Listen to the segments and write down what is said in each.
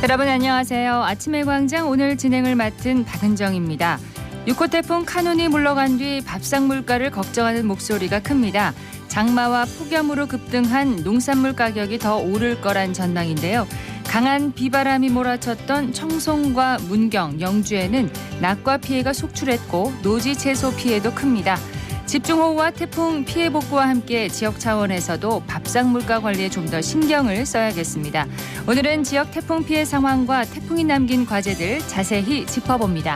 여러분 안녕하세요. 아침의 광장 오늘 진행을 맡은 박은정입니다. 6호 태풍 카눈이 물러간 뒤 밥상 물가를 걱정하는 목소리가 큽니다. 장마와 폭염으로 급등한 농산물 가격이 더 오를 거란 전망인데요. 강한 비바람이 몰아쳤던 청송과 문경, 영주에는 낙과 피해가 속출했고 노지 채소 피해도 큽니다. 집중호우와 태풍 피해 복구와 함께 지역 차원에서도 밥상 물가 관리에 좀 더 신경을 써야겠습니다. 오늘은 지역 태풍 피해 상황과 태풍이 남긴 과제들 자세히 짚어봅니다.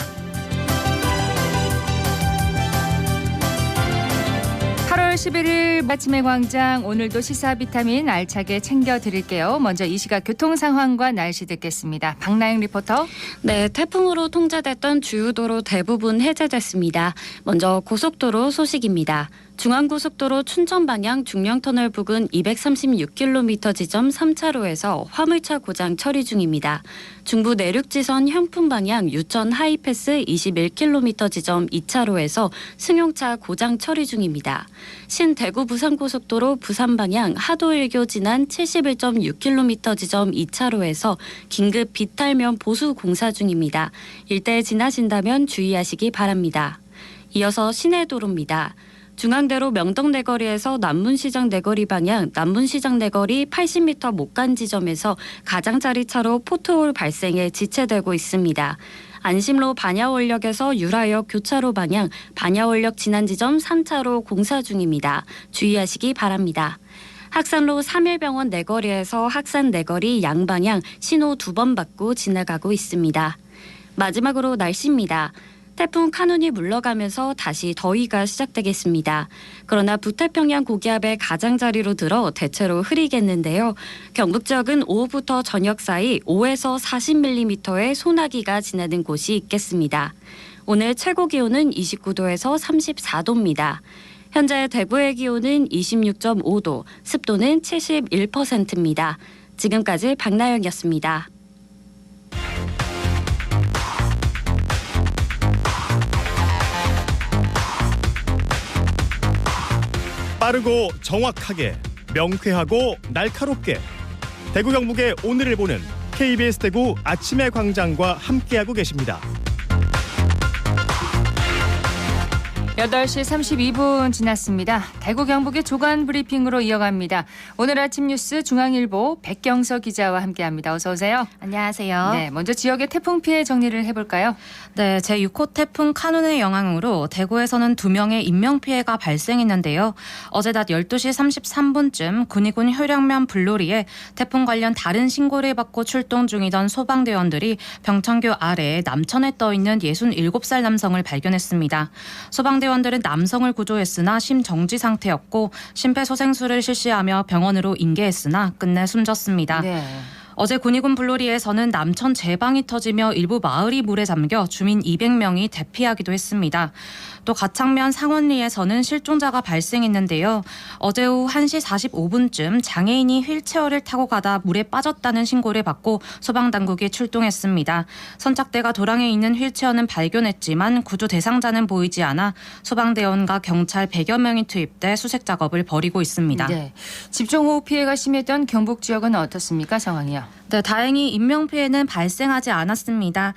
8월 11일 아침의 광장 오늘도 시사 비타민 알차게 챙겨드릴게요. 먼저 이 시각 교통 상황과 날씨 듣겠습니다. 박나영 리포터. 네, 태풍으로 통제됐던 주요 도로 대부분 해제됐습니다. 먼저 고속도로 소식입니다. 중앙고속도로 춘천 방향 중령터널 부근 236km 지점 3차로에서 화물차 고장 처리 중입니다. 중부 내륙지선 현풍 방향 유천 하이패스 21km 지점 2차로에서 승용차 고장 처리 중입니다. 신대구 부산고속도로 부산 방향 하도일교 지난 71.6km 지점 2차로에서 긴급 비탈면 보수 공사 중입니다. 일대 지나신다면 주의하시기 바랍니다. 이어서 시내도로입니다. 중앙대로 명덕내거리에서 남문시장 내거리 방향 남문시장 내거리 80m 못 간 지점에서 가장자리 차로 포트홀 발생해 지체되고 있습니다. 안심로 반야원역에서 유라역 교차로 방향 반야원역 지난 지점 3차로 공사 중입니다. 주의하시기 바랍니다. 학산로 3일병원 내거리에서 학산 내거리 양방향 신호 2번 받고 지나가고 있습니다. 마지막으로 날씨입니다. 태풍 카눈이 물러가면서 다시 더위가 시작되겠습니다. 그러나 북태평양 고기압의 가장자리로 들어 대체로 흐리겠는데요. 경북 지역은 오후부터 저녁 사이 5에서 40mm의 소나기가 지나는 곳이 있겠습니다. 오늘 최고 기온은 29도에서 34도입니다. 현재 대구의 기온은 26.5도, 습도는 71%입니다. 지금까지 박나영이었습니다. 빠르고 정확하게, 명쾌하고 날카롭게 대구 경북의 오늘을 보는 KBS 대구 아침의 광장과 함께하고 계십니다. 8시 32분 지났습니다. 대구 경북의 조간 브리핑으로 이어갑니다. 오늘 아침 뉴스 중앙일보 백경서 기자와 함께합니다. 어서 오세요. 안녕하세요. 네, 먼저 지역의 태풍 피해 정리를 해볼까요? 네, 제6호 태풍 카눈의 영향으로 대구에서는 2명의 인명피해가 발생했는데요. 어제 낮 12시 33분쯤 군위군 효령면 블로리에 태풍 관련 다른 신고를 받고 출동 중이던 소방대원들이 병천교 아래에 남천에 떠있는 67살 남성을 발견했습니다. 소방대원들은 남성을 구조했으나 심정지 상태였고 심폐소생술을 실시하며 병원으로 인계했으나 끝내 숨졌습니다. 네. 어제 군위군 블로리에서는 남천 제방이 터지며 일부 마을이 물에 잠겨 주민 200명이 대피하기도 했습니다. 또 가창면 상원리에서는 실종자가 발생했는데요. 어제 오후 1시 45분쯤 장애인이 휠체어를 타고 가다 물에 빠졌다는 신고를 받고 소방당국이 출동했습니다. 선착대가 도랑에 있는 휠체어는 발견했지만 구조 대상자는 보이지 않아 소방대원과 경찰 100여 명이 투입돼 수색 작업을 벌이고 있습니다. 네. 집중호우 피해가 심했던 경북 지역은 어떻습니까? 상황이요. 네, 다행히 인명피해는 발생하지 않았습니다.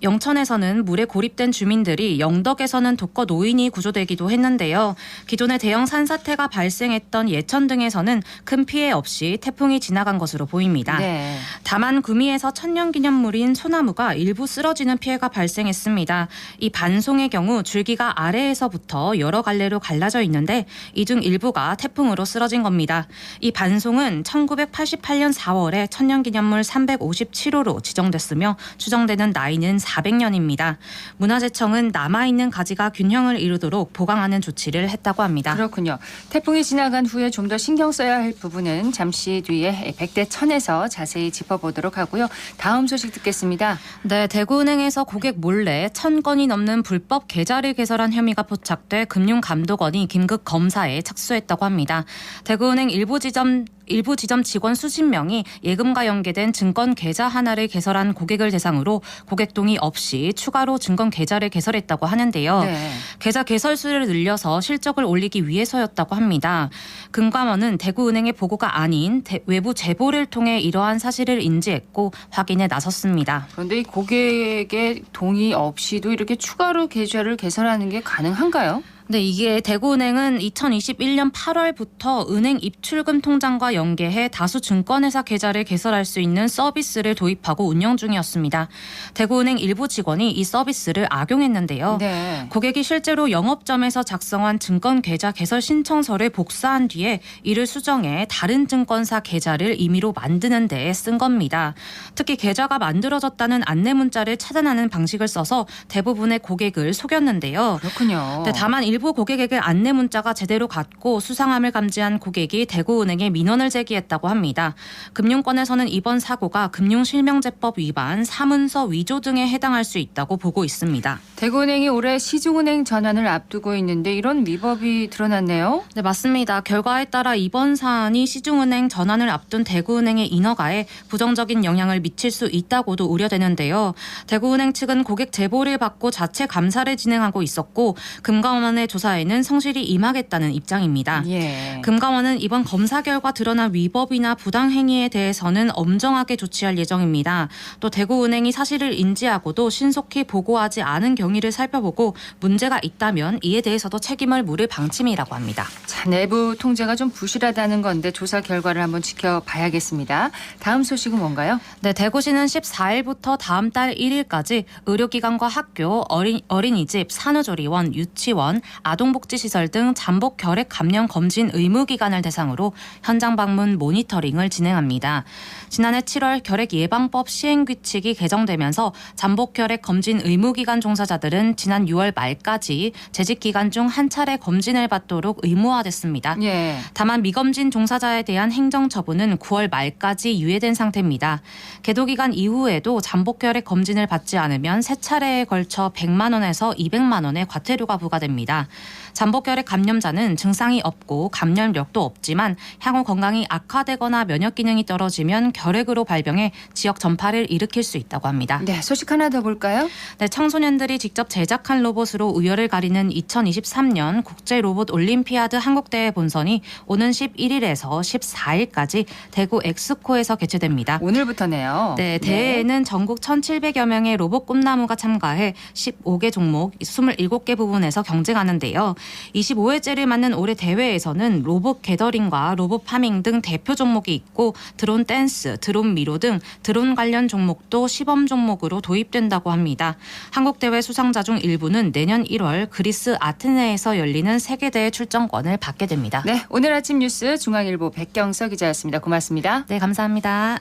영천에서는 물에 고립된 주민들이 영덕에서는 독거 노인이 구조되기도 했는데요. 기존에 대형 산사태가 발생했던 예천 등에서는 큰 피해 없이 태풍이 지나간 것으로 보입니다. 네. 다만 구미에서 천년기념물인 소나무가 일부 쓰러지는 피해가 발생했습니다. 이 반송의 경우 줄기가 아래에서부터 여러 갈래로 갈라져 있는데 이 중 일부가 태풍으로 쓰러진 겁니다. 이 반송은 1988년 4월에 천년기념물 357호로 지정됐으며 추정되는 나이는 400년입니다. 문화재청은 남아있는 가지가 균형을 이루도록 보강하는 조치를 했다고 합니다. 그렇군요. 태풍이 지나간 후에 좀 더 신경 써야 할 부분은 잠시 뒤에 백대천에서 자세히 짚어보도록 하고요. 다음 소식 듣겠습니다. 네, 대구은행에서 고객 몰래 1,000건이 넘는 불법 계좌를 개설한 혐의가 포착돼 금융감독원이 긴급 검사에 착수했다고 합니다. 대구은행 일부 지점 일부 지점 직원 수십 명이 예금과 연계된 증권 계좌 하나를 개설한 고객을 대상으로 고객 동의 없이 추가로 증권 계좌를 개설했다고 하는데요. 네. 계좌 개설 수를 늘려서 실적을 올리기 위해서였다고 합니다. 금감원은 대구은행의 보고가 아닌 외부 제보를 통해 이러한 사실을 인지했고 확인에 나섰습니다. 그런데 이 고객의 동의 없이도 이렇게 추가로 계좌를 개설하는 게 가능한가요? 네, 이게 대구은행은 2021년 8월부터 은행 입출금 통장과 연계해 다수 증권회사 계좌를 개설할 수 있는 서비스를 도입하고 운영 중이었습니다. 대구은행 일부 직원이 이 서비스를 악용했는데요. 네. 고객이 실제로 영업점에서 작성한 증권 계좌 개설 신청서를 복사한 뒤에 이를 수정해 다른 증권사 계좌를 임의로 만드는 데에 쓴 겁니다. 특히 계좌가 만들어졌다는 안내 문자를 차단하는 방식을 써서 대부분의 고객을 속였는데요. 그렇군요. 네, 다만 일부 고객에게 안내 문자가 제대로 갔고 수상함을 감지한 고객이 대구은행에 민원을 제기했다고 합니다. 금융권에서는 이번 사고가 금융실명제법 위반, 사문서 위조 등에 해당할 수 있다고 보고 있습니다. 대구은행이 올해 시중은행 전환을 앞두고 있는데 이런 위법이 드러났네요. 네, 맞습니다. 결과에 따라 이번 사안이 시중은행 전환을 앞둔 대구은행의 인허가에 부정적인 영향을 미칠 수 있다고도 우려되는데요. 대구은행 측은 고객 제보를 받고 자체 감사를 진행하고 있었고 금감원의 조사에는 성실히 임하겠다는 입장입니다. 예. 금감원은 이번 검사 결과 드러난 위법이나 부당 행위에 대해서는 엄정하게 조치할 예정입니다. 또 대구은행이 사실을 인지하고도 신속히 보고하지 않은 경위를 살펴보고 문제가 있다면 이에 대해서도 책임을 물을 방침이라고 합니다. 자, 내부 통제가 좀 부실하다는 건데 조사 결과를 한번 지켜봐야겠습니다. 다음 소식은 뭔가요? 네, 대구시는 14일부터 다음 달 1일까지 의료기관과 학교, 어린이집, 산후조리원, 유치원, 아동복지시설 등 잠복 결핵 감염 검진 의무기관을 대상으로 현장 방문 모니터링을 진행합니다. 지난해 7월 결핵 예방법 시행규칙이 개정되면서 잠복 결핵 검진 의무기관 종사자들은 지난 6월 말까지 재직기간 중 한 차례 검진을 받도록 의무화됐습니다. 예. 다만 미검진 종사자에 대한 행정처분은 9월 말까지 유예된 상태입니다. 계도기간 이후에도 잠복결핵 검진을 받지 않으면 3차례에 걸쳐 100만 원에서 200만 원의 과태료가 부과됩니다. 잠복결핵 감염자는 증상이 없고 감염력도 없지만 향후 건강이 악화되거나 면역 기능이 떨어지면 결핵으로 발병해 지역 전파를 일으킬 수 있다고 합니다. 네, 소식 하나 더 볼까요? 네, 청소년들이 직접 제작한 로봇으로 우열을 가리는 2023년 국제로봇 올림피아드 한국대회 본선이 오는 11일에서 14일까지 대구 엑스코에서 개최됩니다. 오늘부터네요. 네, 대회에는 전국 1,700여 명의 로봇 꿈나무가 참가해 15개 종목 27개 부분에서 경쟁하는데요. 25회째를 맞는 올해 대회에서는 로봇 게더링과 로봇 파밍 등 대표 종목이 있고 드론 댄스, 드론 미로 등 드론 관련 종목도 시범 종목으로 도입된다고 합니다. 한국대회 수상자 중 일부는 내년 1월 그리스 아테네에서 열리는 세계대회 출전권을 받게 됩니다. 네, 오늘 아침 뉴스 중앙일보 백경서 기자였습니다. 고맙습니다. 네, 감사합니다.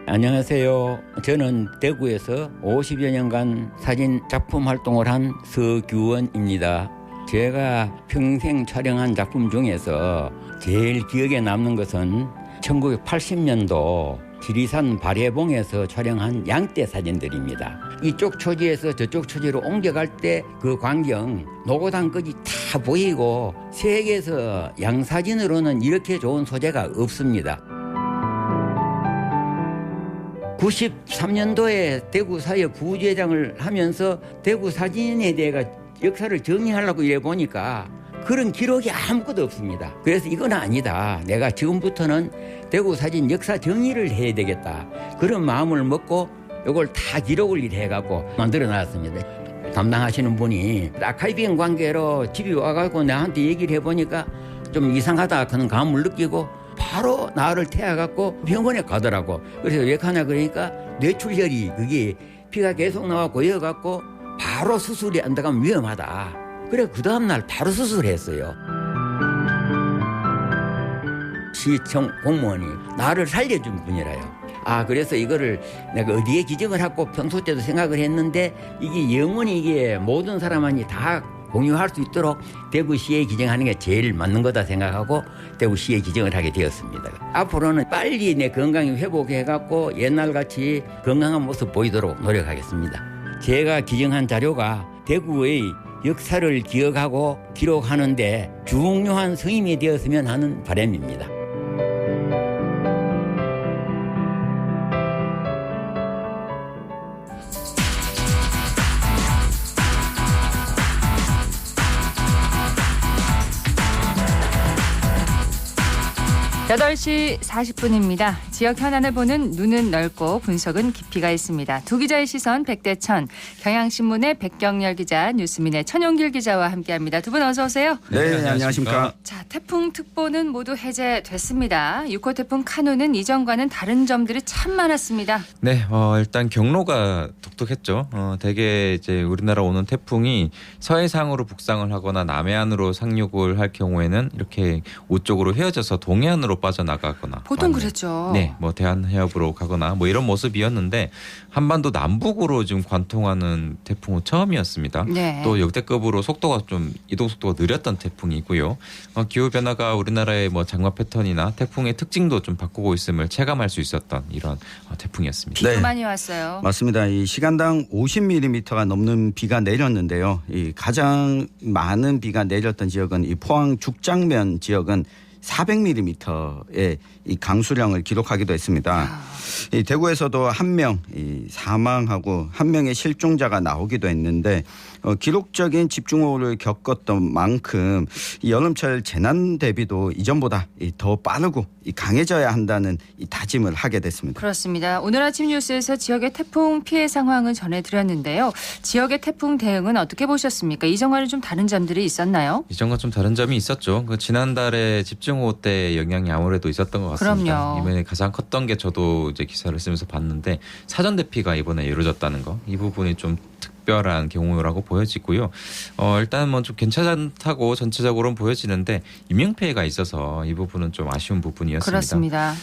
안녕하세요. 저는 대구에서 50여 년간 사진 작품 활동을 한 서규원입니다. 제가 평생 촬영한 작품 중에서 제일 기억에 남는 것은 1980년도 지리산 발해봉에서 촬영한 양떼 사진들입니다. 이쪽 초지에서 저쪽 초지로 옮겨갈 때 그 광경 노고단까지 다 보이고 세계에서 양사진으로는 이렇게 좋은 소재가 없습니다. 93년도에 대구 사회 부회장을 하면서 대구 사진에 대해 역사를 정리하려고 이래 보니까 그런 기록이 아무것도 없습니다. 그래서 이건 아니다. 내가 지금부터는 대구 사진 역사 정리를 해야 되겠다. 그런 마음을 먹고 이걸 다 기록을 해갖고 만들어 놨습니다. 담당하시는 분이 아카이빙 관계로 집에 와가지고 나한테 얘기를 해보니까 좀 이상하다 그런 감을 느끼고 바로 나를 태워갖고 병원에 가더라고. 그래서 왜 가냐 그러니까 뇌출혈이 그게 피가 계속 나와 고여갖고 바로 수술이 안 들어가면 위험하다. 그래 그 다음날 바로 수술했어요. 시청 공무원이 나를 살려준 분이라요. 그래서 이거를 내가 어디에 기증을 하고 평소 때도 생각을 했는데 이게 영원히 이게 모든 사람이 다 공유할 수 있도록 대구시에 기증하는 게 제일 맞는 거다 생각하고 대구시에 기증을 하게 되었습니다. 앞으로는 빨리 내 건강이 회복해갖고 옛날같이 건강한 모습 보이도록 노력하겠습니다. 제가 기증한 자료가 대구의 역사를 기억하고 기록하는데 중요한 성임이 되었으면 하는 바람입니다. 여덟 시 40분입니다. 지역 현안을 보는 눈은 넓고 분석은 깊이가 있습니다. 두 기자의 시선 백대천, 경향신문의 백경열 기자, 뉴스민의 천용길 기자와 함께합니다. 두 분 어서 오세요. 네, 안녕하십니까. 자, 태풍특보는 모두 해제됐습니다. 6호 태풍 카누는 이전과는 다른 점들이 참 많았습니다. 네, 일단 경로가 독특했죠. 대개 이제 우리나라 오는 태풍이 서해상으로 북상을 하거나 남해안으로 상륙을 할 경우에는 이렇게 우쪽으로 헤어져서 동해안으로 빠져나가거나 보통 그랬죠. 네, 뭐 대한해협으로 가거나 뭐 이런 모습이었는데 한반도 남북으로 지금 관통하는 태풍은 처음이었습니다. 네. 또 역대급으로 속도가 좀 이동 속도가 느렸던 태풍이고요. 기후 변화가 우리나라의 뭐 장마 패턴이나 태풍의 특징도 좀 바꾸고 있음을 체감할 수 있었던 이런 태풍이었습니다. 비도 네. 많이 왔어요. 맞습니다. 이 시간당 50mm가 넘는 비가 내렸는데요. 이 가장 많은 비가 내렸던 지역은 이 포항 죽장면 지역은 400mm의 이 강수량을 기록하기도 했습니다. 이 대구에서도 한 명 사망하고 한 명의 실종자가 나오기도 했는데 기록적인 집중호우를 겪었던 만큼 이 여름철 재난 대비도 이전보다 더 빠르고 강해져야 한다는 이 다짐을 하게 됐습니다. 그렇습니다. 오늘 아침 뉴스에서 지역의 태풍 피해 상황을 전해드렸는데요. 지역의 태풍 대응은 어떻게 보셨습니까? 이전과는 좀 다른 점들이 있었나요? 이전과 좀 다른 점이 있었죠. 지난달에 집중호우 때 영향이 아무래도 있었던 것 같습니다. 그럼요. 이번에 가장 컸던 게 저도 이제 기사를 쓰면서 봤는데 사전 대피가 이번에 이루어졌다는 거. 이 부분이 좀 특별한 경우라고 보여지고요. 일단 뭐 좀 괜찮다고 전체적으로는 보여지는데 인명피해가 있어서 이 부분은 좀 아쉬운 부분이었습니다. 그렇습니다.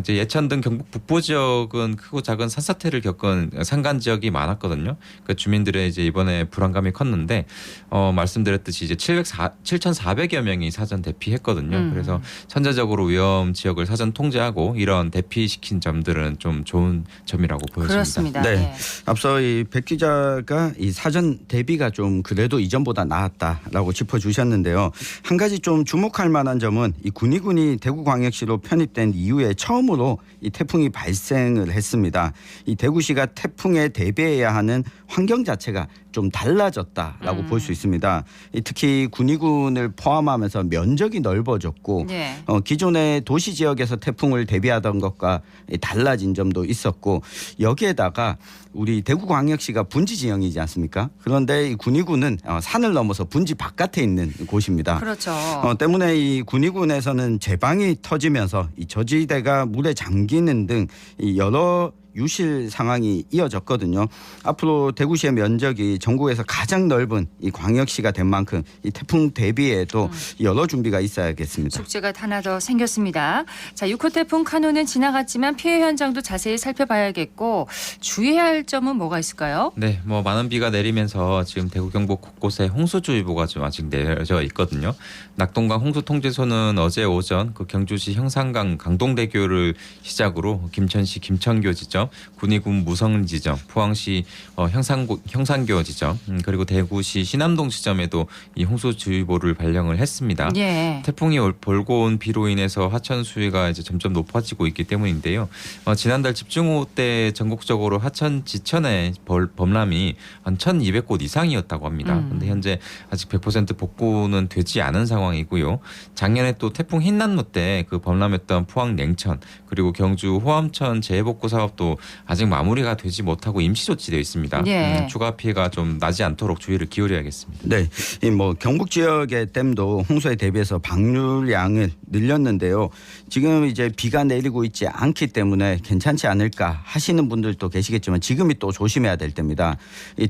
이제 예천 등 경북 북부 지역은 크고 작은 산사태를 겪은 산간 지역이 많았거든요. 그 주민들의 이제 이번에 불안감이 컸는데 말씀드렸듯이 이제 7,400여 명이 사전 대피했거든요. 그래서 선제적으로 위험 지역을 사전 통제하고 이런 대피시킨 점들은 좀 좋은 점이라고 보여집니다. 그렇습니다. 네. 네. 앞서 이 백 기자가 이 사전 대비가 좀 그래도 이전보다 나았다라고 짚어주셨는데요. 한 가지 좀 주목할 만한 점은 이 군위군이 대구광역시로 편입된 이후에 처음으로 이 태풍이 발생을 했습니다. 이 대구시가 태풍에 대비해야 하는 환경 자체가 좀 달라졌다라고 볼 수 있습니다. 특히 군위군을 포함하면서 면적이 넓어졌고 네. 기존의 도시 지역에서 태풍을 대비하던 것과 달라진 점도 있었고 여기에다가 우리 대구광역시가 분지 지형이지 않습니까? 그런데 이 군위군은 산을 넘어서 분지 바깥에 있는 곳입니다. 그렇죠. 때문에 이 군위군에서는 재방이 터지면서 이 저지대가 물에 잠기는 등 이 여러 유실 상황이 이어졌거든요. 앞으로 대구시의 면적이 전국에서 가장 넓은 이 광역시가 된 만큼 이 태풍 대비에도 여러 준비가 있어야겠습니다. 숙제가 하나 더 생겼습니다. 자, 6호 태풍 카누는 지나갔지만 피해 현장도 자세히 살펴봐야겠고 주의해야 할 점은 뭐가 있을까요? 네, 뭐 많은 비가 내리면서 지금 대구 경북 곳곳에 홍수주의보가 좀 아직 내려져 있거든요. 낙동강 홍수통제소는 어제 오전 그 경주시 형산강 강동대교를 시작으로 김천시 김천교 지점, 군위군 무성 지점, 포항시 형산교 지점, 그리고 대구시 신암동 지점에도 이 홍수주의보를 발령을 했습니다. 예. 태풍이 몰고 온 비로 인해서 하천 수위가 이제 점점 높아지고 있기 때문인데요. 지난달 집중호우 때 전국적으로 하천 지천의 범람이 한 1,200곳 이상이었다고 합니다. 그런데 현재 아직 100% 복구는 되지 않은 상황이고요. 작년에 또 태풍 흰난무 때 그 범람했던 포항 냉천 그리고 경주 호암천 재해복구 사업도 아직 마무리가 되지 못하고 임시 조치되어 있습니다. 예. 추가 피해가 좀 나지 않도록 주의를 기울여야겠습니다. 네, 이 뭐 경북 지역의 댐도 홍수에 대비해서 방류량을 늘렸는데요. 지금 이제 비가 내리고 있지 않기 때문에 괜찮지 않을까 하시는 분들도 계시겠지만 지금이 또 조심해야 될 때입니다.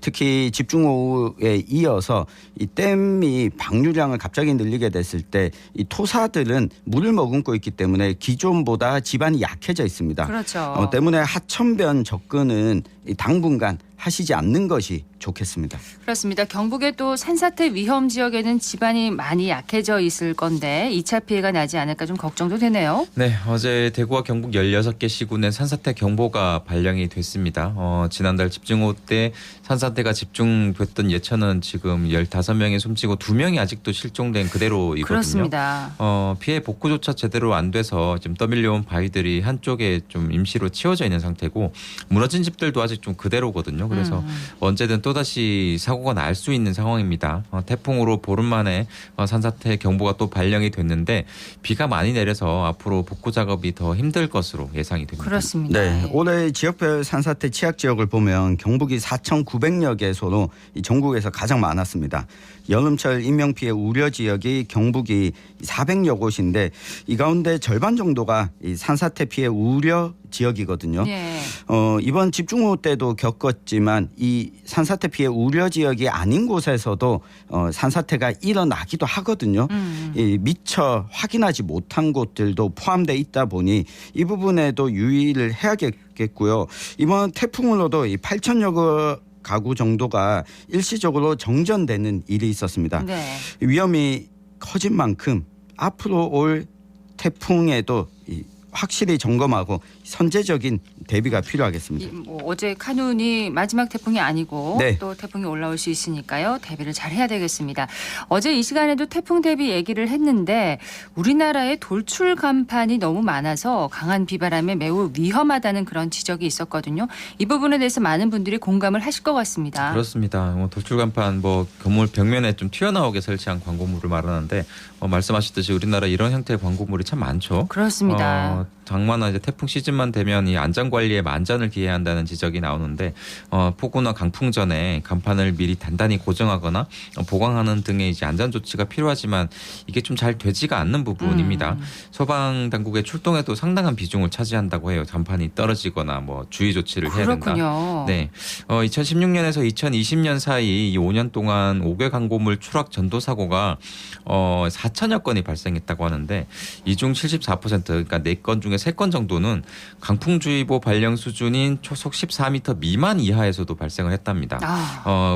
특히 집중호우에 이어서 이 댐이 방류량을 갑자기 늘리게 됐을 때 이 토사들은 물을 머금고 있기 때문에 기존보다 지반이 약해져 있습니다. 그렇죠. 때문에 하천변 접근은 당분간 하시지 않는 것이 좋겠습니다. 그렇습니다. 경북의 또 산사태 위험 지역에는 지반이 많이 약해져 있을 건데 2차 피해가 나지 않을까 좀 걱정도 되네요. 네, 어제 대구와 경북 16개 시군에 산사태 경보가 발령이 됐습니다. 지난달 집중호우 때 산사태가 집중됐던 예천은 지금 15명이 숨지고 2명이 아직도 실종된 그대로이거든요. 그렇습니다. 피해 복구조차 제대로 안 돼서 지금 떠밀려온 바위들이 한쪽에 좀 임시로 치워져 있는 상태고 무너진 집들도 아직 좀 그대로거든요. 그래서 언제든 또다시 사고가 날 수 있는 상황입니다. 태풍으로 보름 만에 산사태 경보가 또 발령이 됐는데 비가 많이 내려서 앞으로 복구 작업이 더 힘들 것으로 예상이 됩니다. 그렇습니다. 네, 올해 지역별 산사태 취약 지역을 보면 경북이 4,900여 개소로 전국에서 가장 많았습니다. 여름철 인명피해 우려 지역이 경북이 400여 곳인데 이 가운데 절반 정도가 이 산사태 피해 우려 지역이거든요. 네. 이번 집중호우 때도 겪었지만 이 산사태 피해 우려 지역이 아닌 곳에서도 산사태가 일어나기도 하거든요. 이 미처 확인하지 못한 곳들도 포함되어 있다 보니 이 부분에도 유의를 해야겠고요. 이번 태풍으로도 이 8천여 가구 정도가 일시적으로 정전되는 일이 있었습니다. 네. 위험이 커진 만큼 앞으로 올 태풍에도 확실히 점검하고 선제적인 대비가 필요하겠습니다. 어제 카눈이 마지막 태풍이 아니고 네. 또 태풍이 올라올 수 있으니까요. 대비를 잘 해야 되겠습니다. 어제 이 시간에도 태풍 대비 얘기를 했는데 우리나라에 돌출 간판이 너무 많아서 강한 비바람에 매우 위험하다는 그런 지적이 있었거든요. 이 부분에 대해서 많은 분들이 공감을 하실 것 같습니다. 그렇습니다. 돌출 간판 건물 벽면에 좀 튀어나오게 설치한 광고물을 말하는데 말씀하셨듯이 우리나라 이런 형태의 광고물이 참 많죠. 그렇습니다. 장마나 이제 태풍 시즌만 되면 이 안전 관리에 만전을 기해야 한다는 지적이 나오는데 폭우나 강풍 전에 간판을 미리 단단히 고정하거나 보강하는 등의 이제 안전 조치가 필요하지만 이게 좀 잘 되지가 않는 부분입니다. 소방 당국의 출동에도 상당한 비중을 차지한다고 해요. 간판이 떨어지거나 주의 조치를 해야 된다. 그렇군요. 네, 2016년에서 2020년 사이 이 5년 동안 5개 광고물 추락 전도 사고가 4천여 건이 발생했다고 하는데 이 중 74% 그러니까 4건 중에 3건 정도는 강풍주의보 발령 수준인 초속 14m 미만 이하에서도 발생을 했답니다.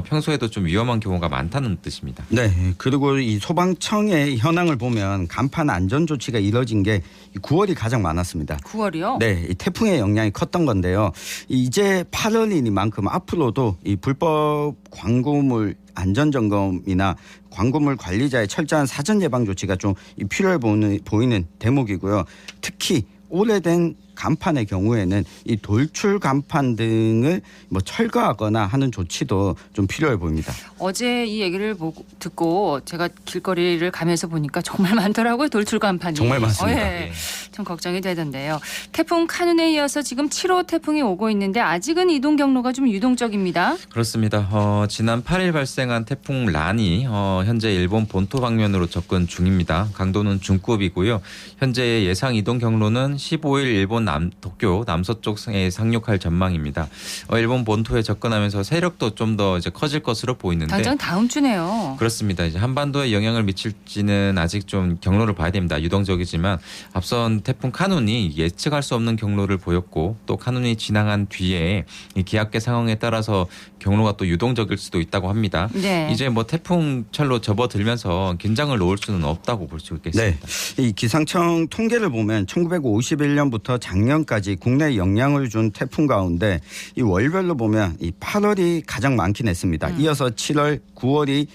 평소에도 좀 위험한 경우가 많다는 뜻입니다. 네, 그리고 이 소방청의 현황을 보면 간판 안전 조치가 이뤄진 게 9월이 가장 많았습니다. 9월이요? 네, 이 태풍의 영향이 컸던 건데요. 이제 8월이니만큼 앞으로도 이 불법 광고물 안전점검이나 광고물 관리자의 철저한 사전 예방 조치가 좀 필요해 보이는 대목이고요. 특히 오래된 간판의 경우에는 이 돌출 간판 등을 철거하거나 하는 조치도 좀 필요해 보입니다. 어제 이 얘기를 듣고 제가 길거리를 가면서 보니까 정말 많더라고요. 돌출 간판이. 정말 많습니다. 예. 좀 걱정이 되던데요. 태풍 카눈에 이어서 지금 7호 태풍이 오고 있는데 아직은 이동 경로가 좀 유동적입니다. 그렇습니다. 지난 8일 발생한 태풍 란이 현재 일본 본토 방면으로 접근 중입니다. 강도는 중급이고요. 현재 예상 이동 경로는 15일 일본 도쿄 남서쪽에 상륙할 전망입니다. 일본 본토에 접근하면서 세력도 좀 더 이제 커질 것으로 보이는데 당장 다음 주네요. 그렇습니다. 이제 한반도에 영향을 미칠지는 아직 좀 경로를 봐야 됩니다. 유동적이지만 앞선 태풍 카눈이 예측할 수 없는 경로를 보였고 또 카눈이 지나간 뒤에 이 기압계 상황에 따라서 경로가 또 유동적일 수도 있다고 합니다. 네. 이제 태풍철로 접어들면서 긴장을 놓을 수는 없다고 볼 수 있겠습니다. 네, 이 기상청 통계를 보면 1951년부터 작년까지 국내에 영향을 준 태풍 가운데 이 월별로 보면 이 8월이 가장 많긴 했습니다. 이어서 7월, 9월이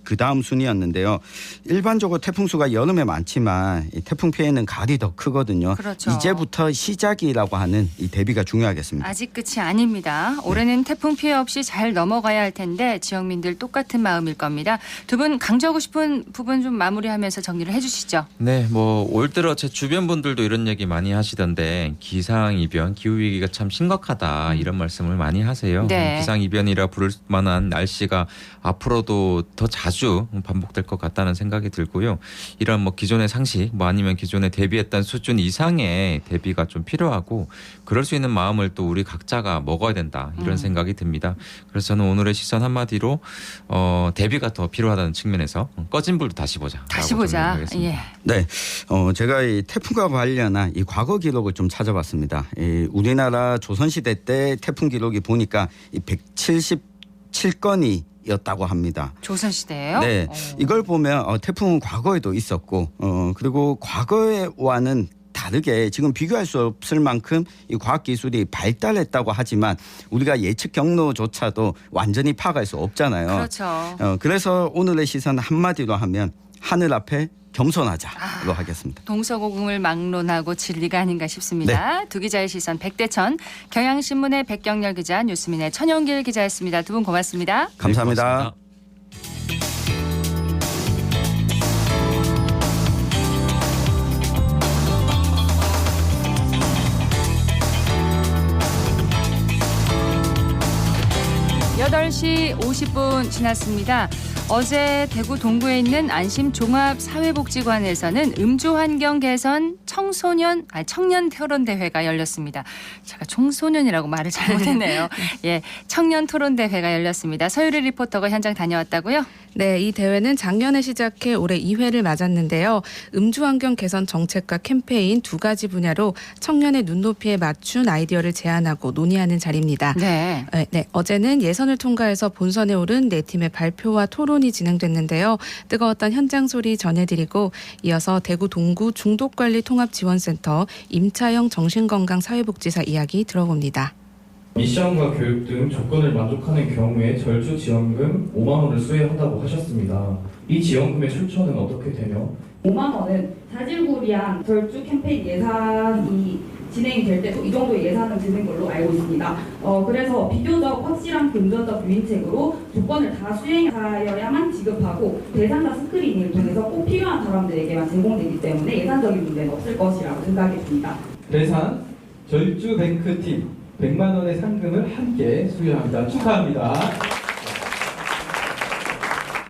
그 다음 순이었는데요. 일반적으로 태풍 수가 여름에 많지만 이 태풍 피해는 가을이 더 크거든요. 그렇죠. 이제부터 시작이라고 하는 이 대비가 중요하겠습니다. 아직 끝이 아닙니다. 올해는 태풍 피해 없이 잘 넘어가야 할 텐데 지역민들 똑같은 마음일 겁니다. 두 분 강조하고 싶은 부분 좀 마무리하면서 정리를 해주시죠. 네, 올 들어 제 주변 분들도 이런 얘기 많이 하시던데 기상이변, 기후위기가 참 심각하다 이런 말씀을 많이 하세요. 네. 기상이변이라 부를 만한 날씨가 앞으로도 더 자주 자주 반복될 것 같다는 생각이 들고요. 이런 뭐 기존의 상식 아니면 기존에 대비했던 수준 이상의 대비가 좀 필요하고 그럴 수 있는 마음을 또 우리 각자가 먹어야 된다 이런 생각이 듭니다. 그래서 저는 오늘의 시선 한마디로 대비가 더 필요하다는 측면에서 꺼진 불도 다시 보자. 다시 보자. 예. 네, 제가 이 태풍과 관련한 이 과거 기록을 좀 찾아봤습니다. 우리나라 조선시대 때 태풍 기록이 보니까 이 177건이었다고 합니다. 조선시대예요? 네, 이걸 보면 태풍은 과거에도 있었고 그리고 과거와는 다르게 지금 비교할 수 없을 만큼 이 과학기술이 발달했다고 하지만 우리가 예측 경로조차도 완전히 파악할 수 없잖아요. 그렇죠. 그래서 오늘의 시선 한마디로 하면 하늘 앞에 겸손하자로 하겠습니다. 동서고금을 막론하고 진리가 아닌가 싶습니다. 두 기자의 시선 백대천, 경향신문의 백경렬 기자, 뉴스민의 천용길 기자였습니다. 두 분 고맙습니다. 감사합니다. 네, 고맙습니다. 8시 50분 지났습니다. 어제 대구 동구에 있는 안심종합사회복지관에서는 음주환경 개선 청년 토론대회가 열렸습니다. 제가 청소년이라고 말을 잘못했네요. 예, 청년 토론대회가 열렸습니다. 서유리 리포터가 현장 다녀왔다고요? 네, 이 대회는 작년에 시작해 올해 2회를 맞았는데요. 음주환경 개선 정책과 캠페인 두 가지 분야로 청년의 눈높이에 맞춘 아이디어를 제안하고 논의하는 자리입니다. 네. 네, 어제는 예선을 통과해서 본선에 오른 네 팀의 발표와 토론이 진행됐는데요. 뜨거웠던 현장 소리 전해드리고 이어서 대구 동구 중독관리통합지원센터 임차영 정신건강사회복지사 이야기 들어봅니다. 미션과 교육 등 조건을 만족하는 경우에 절주 지원금 5만 원을 수혜한다고 하셨습니다. 이 지원금의 출처는 어떻게 되며 5만 원은 자질구리한 절주 캠페인 예산이 진행이 될 때도 이 정도 예산은 드는 걸로 알고 있습니다. 그래서 비교적 확실한 금전적 유인책으로 조건을 다 수행하여야만 지급하고 대상자 스크리닝을 통해서 꼭 필요한 사람들에게만 제공되기 때문에 예산적인 문제는 없을 것이라고 생각이 듭니다. 대상 절주뱅크팀 100만 원의 상금을 함께 수여합니다. 축하합니다.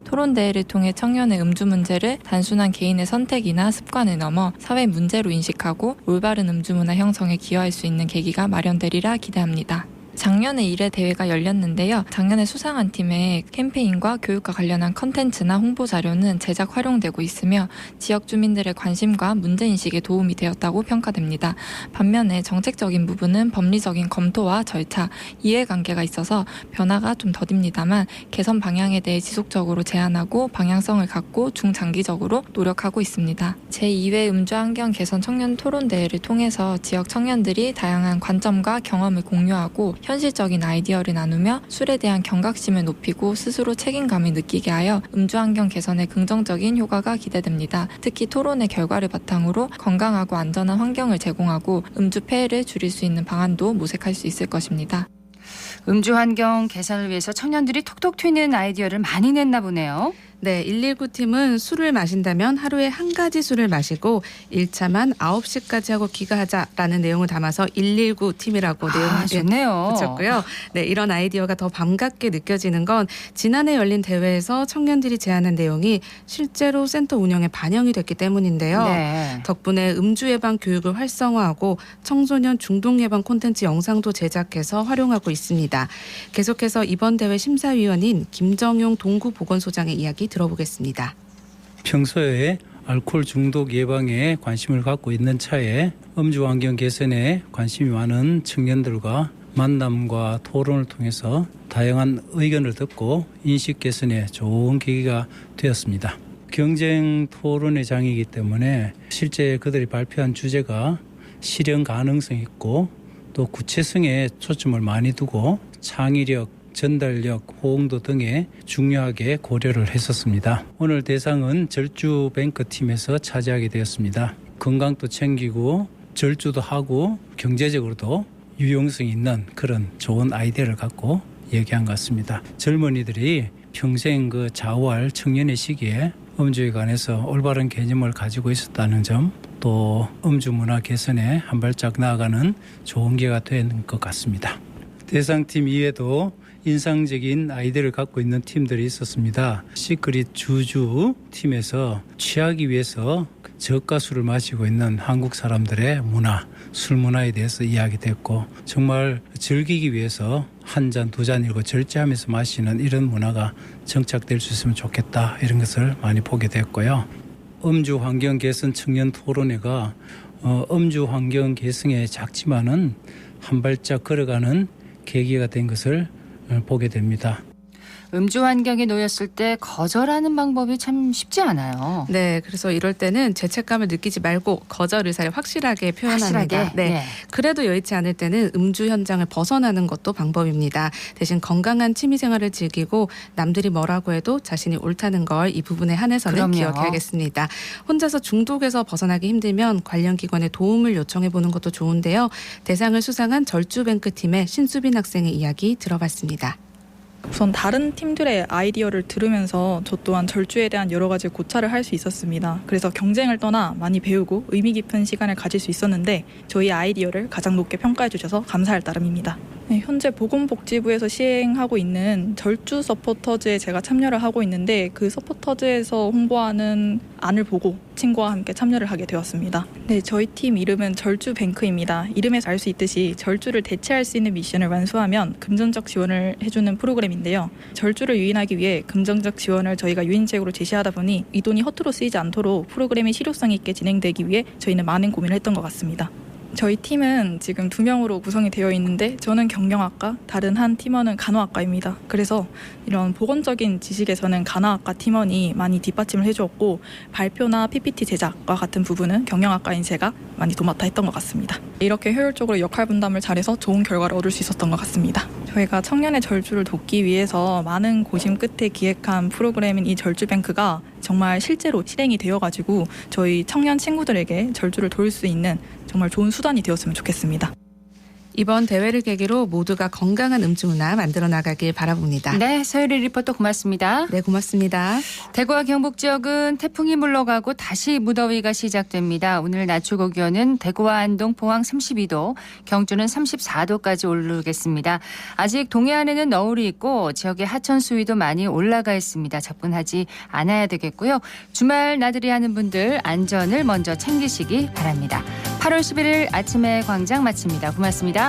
토론대회를 통해 청년의 음주 문제를 단순한 개인의 선택이나 습관을 넘어 사회 문제로 인식하고 올바른 음주 문화 형성에 기여할 수 있는 계기가 마련되리라 기대합니다. 작년에 1회 대회가 열렸는데요. 작년에 수상한 팀의 캠페인과 교육과 관련한 컨텐츠나 홍보 자료는 제작 활용되고 있으며 지역 주민들의 관심과 문제인식에 도움이 되었다고 평가됩니다. 반면에 정책적인 부분은 법리적인 검토와 절차, 이해관계가 있어서 변화가 좀 더딥니다만 개선 방향에 대해 지속적으로 제안하고 방향성을 갖고 중장기적으로 노력하고 있습니다. 제2회 음주환경 개선 청년 토론대회를 통해서 지역 청년들이 다양한 관점과 경험을 공유하고 현실적인 아이디어를 나누며 술에 대한 경각심을 높이고 스스로 책임감을 느끼게 하여 음주환경 개선에 긍정적인 효과가 기대됩니다. 특히 토론의 결과를 바탕으로 건강하고 안전한 환경을 제공하고 음주 폐해를 줄일 수 있는 방안도 모색할 수 있을 것입니다. 음주환경 개선을 위해서 청년들이 톡톡 튀는 아이디어를 많이 냈나 보네요. 네, 119팀은 술을 마신다면 하루에 한 가지 술을 마시고 1차만 9시까지 하고 귀가하자라는 내용을 담아서 119팀이라고 내용을 좋네요. 붙였고요. 네, 이런 아이디어가 더 반갑게 느껴지는 건 지난해 열린 대회에서 청년들이 제안한 내용이 실제로 센터 운영에 반영이 됐기 때문인데요. 네. 덕분에 음주 예방 교육을 활성화하고 청소년 중독 예방 콘텐츠 영상도 제작해서 활용하고 있습니다. 계속해서 이번 대회 심사위원인 김정용 동구보건소장의 이야기 들어보겠습니다. 평소에 알코올 중독 예방에 관심을 갖고 있는 차에 음주 환경 개선에 관심이 많은 청년들과 만남과 토론을 통해서 다양한 의견을 듣고 인식 개선에 좋은 계기가 되었습니다. 경쟁 토론의 장이기 때문에 실제 그들이 발표한 주제가 실현 가능성이 있고 또 구체성에 초점을 많이 두고 창의력, 전달력, 호응도 등에 중요하게 고려를 했었습니다. 오늘 대상은 절주뱅크팀에서 차지하게 되었습니다. 건강도 챙기고 절주도 하고 경제적으로도 유용성 있는 그런 좋은 아이디어를 갖고 얘기한 것 같습니다. 젊은이들이 평생 그 좌우할 청년의 시기에 음주에 관해서 올바른 개념을 가지고 있었다는 점, 또 음주 문화 개선에 한 발짝 나아가는 좋은 기회가 된 것 같습니다. 대상팀 이외에도 인상적인 아이디어를 갖고 있는 팀들이 있었습니다. 시크릿 주주 팀에서 취하기 위해서 저가술을 마시고 있는 한국 사람들의 문화, 술 문화에 대해서 이야기됐고 정말 즐기기 위해서 한 잔, 두 잔이고 절제하면서 마시는 이런 문화가 정착될 수 있으면 좋겠다 이런 것을 많이 보게 됐고요. 음주 환경 개선 청년 토론회가 음주 환경 개선에 작지만은 한 발짝 걸어가는 계기가 된 것을 보게 됩니다. 음주 환경에 놓였을 때 거절하는 방법이 참 쉽지 않아요. 네, 그래서 이럴 때는 죄책감을 느끼지 말고 거절 의사를 확실하게 표현합니다. 확실하게? 네. 그래도 여의치 않을 때는 음주 현장을 벗어나는 것도 방법입니다. 대신 건강한 취미생활을 즐기고 남들이 뭐라고 해도 자신이 옳다는 걸 이 부분에 한해서는 그럼요. 기억해야겠습니다. 혼자서 중독에서 벗어나기 힘들면 관련 기관에 도움을 요청해 보는 것도 좋은데요. 대상을 수상한 절주뱅크 팀의 신수빈 학생의 이야기 들어봤습니다. 우선 다른 팀들의 아이디어를 들으면서 저 또한 절주에 대한 여러 가지 고찰을 할 수 있었습니다. 그래서 경쟁을 떠나 많이 배우고 의미 깊은 시간을 가질 수 있었는데 저희 아이디어를 가장 높게 평가해 주셔서 감사할 따름입니다. 네, 현재 보건복지부에서 시행하고 있는 절주 서포터즈에 제가 참여를 하고 있는데 그 서포터즈에서 홍보하는 안을 보고 친구와 함께 참여를 하게 되었습니다. 네, 저희 팀 이름은 절주뱅크입니다. 이름에서 알 수 있듯이 절주를 대체할 수 있는 미션을 완수하면 금전적 지원을 해주는 프로그램인데요. 절주를 유인하기 위해 금전적 지원을 저희가 유인책으로 제시하다 보니 이 돈이 허투루 쓰이지 않도록 프로그램이 실효성 있게 진행되기 위해 저희는 많은 고민을 했던 것 같습니다. 저희 팀은 지금 2명으로 구성이 되어 있는데 저는 경영학과, 다른 한 팀원은 간호학과입니다. 그래서 이런 보건적인 지식에서는 간호학과 팀원이 많이 뒷받침을 해주었고 발표나 PPT 제작과 같은 부분은 경영학과인 제가 많이 도맡아 했던 것 같습니다. 이렇게 효율적으로 역할 분담을 잘해서 좋은 결과를 얻을 수 있었던 것 같습니다. 저희가 청년의 절주를 돕기 위해서 많은 고심 끝에 기획한 프로그램인 이 절주뱅크가 정말 실제로 실행이 되어가지고 저희 청년 친구들에게 절주를 도울 수 있는 정말 좋은 수단이 되었으면 좋겠습니다. 이번 대회를 계기로 모두가 건강한 음주 문화 만들어 나가길 바라봅니다. 네, 서유리 리포터 고맙습니다. 네, 고맙습니다. 대구와 경북 지역은 태풍이 물러가고 다시 무더위가 시작됩니다. 오늘 낮 최고 기온은 대구와 안동, 포항 32도, 경주는 34도까지 오르겠습니다. 아직 동해안에는 너울이 있고 지역의 하천 수위도 많이 올라가 있습니다. 접근하지 않아야 되겠고요. 주말 나들이 하는 분들 안전을 먼저 챙기시기 바랍니다. 8월 11일 아침의 광장 마칩니다. 고맙습니다.